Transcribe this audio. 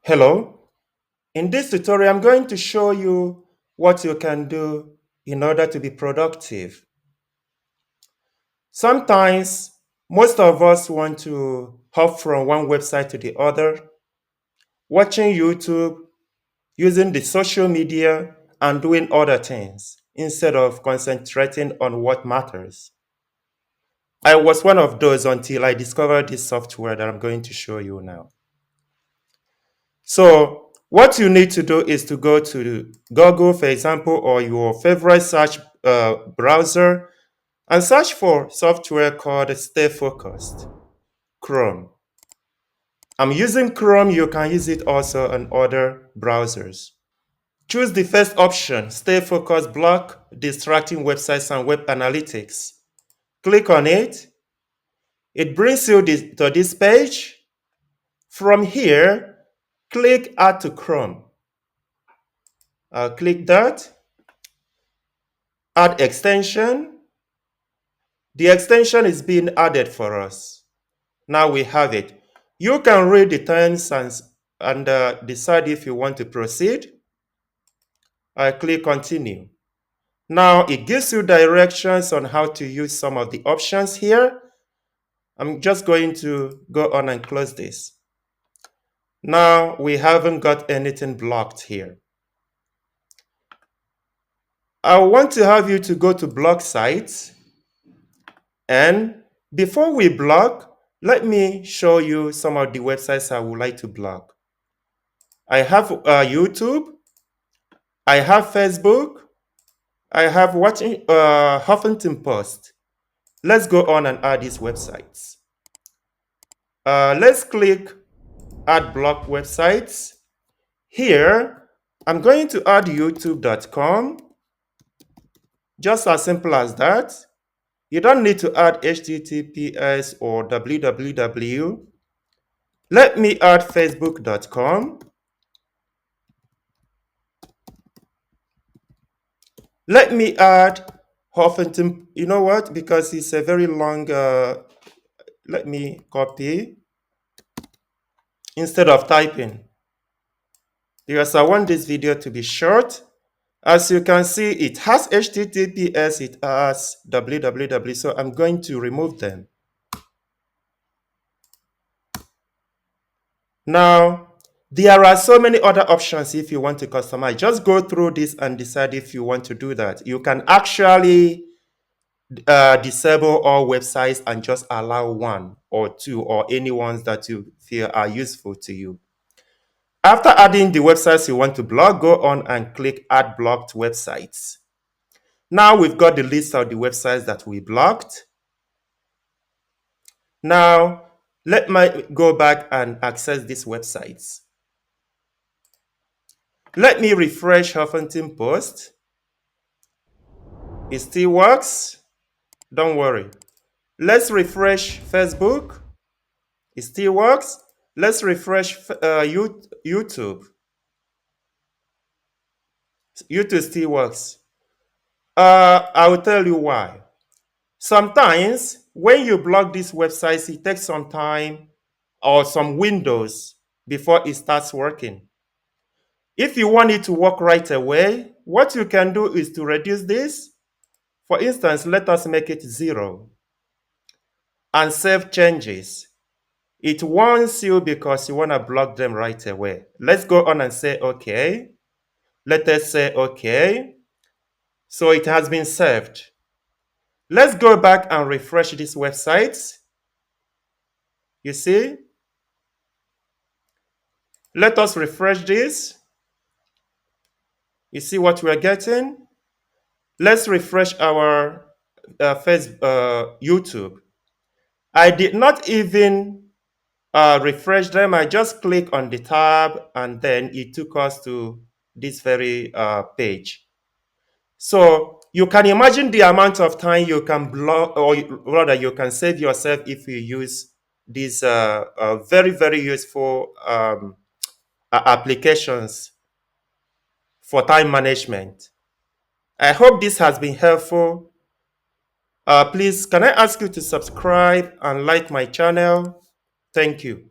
Hello, in this tutorial I'm going to show you what you can do in order to be productive. Sometimes most of us want to hop from one website to the other, watching YouTube, using the social media, and doing other things instead of concentrating on what matters. I was one of those until I discovered this software that I'm going to show you now. So what you need to do is to go to Google, for example, or your favorite search browser and search for software called StayFocusd, Chrome. I'm using Chrome. You can use it also on other browsers. Choose the first option, StayFocusd Block Distracting Websites and Web Analytics. Click on it. It brings you to this page. From here, click Add to Chrome. Click that. Add extension. The extension is being added for us. Now we have it. You can read the terms and decide if you want to proceed. I click continue. Now it gives you directions on how to use some of the options here. I'm just going to go on and close this. Now we haven't got anything blocked here. I want to have you to go to block sites. And before we block, let me show you some of the websites I would like to block. I have YouTube. I have Facebook. I have watching Huffington Post. Let's go on and add these websites. Let's click Add Block Websites. Here, I'm going to add youtube.com. Just as simple as that. You don't need to add HTTPS or www. Let me add facebook.com. Let me add Huffington. You know what? Because it's a very long, let me copy instead of typing. Because I want this video to be short. As you can see, it has HTTPS, it has www, so I'm going to remove them. Now, there are so many other options if you want to customize. Just go through this and decide if you want to do that. You can actually disable all websites and just allow one or two or any ones that you feel are useful to you. After adding the websites you want to block, go on and click Add Blocked Websites. Now we've got the list of the websites that we blocked. Now, let me go back and access these websites. Let me refresh Huffington Post. It still works. Don't worry. Let's refresh Facebook. It still works. Let's refresh YouTube. YouTube still works. I will tell you why. Sometimes when you block these websites, it takes some time or some windows before it starts working. If you want it to work right away, what you can do is to reduce this. For instance, let us make it 0 and save changes. It wants you because you want to block them right away. Let's go on and say OK. Let us say OK. So it has been saved. Let's go back and refresh these websites. You see? Let us refresh this. You see what we're getting? Let's refresh our YouTube. I did not even refresh them. I just click on the tab and then it took us to this very page. So you can imagine the amount of time you can block, or rather you can save yourself if you use these very, very useful applications for time management. I hope this has been helpful. Please, can I ask you to subscribe and like my channel? Thank you.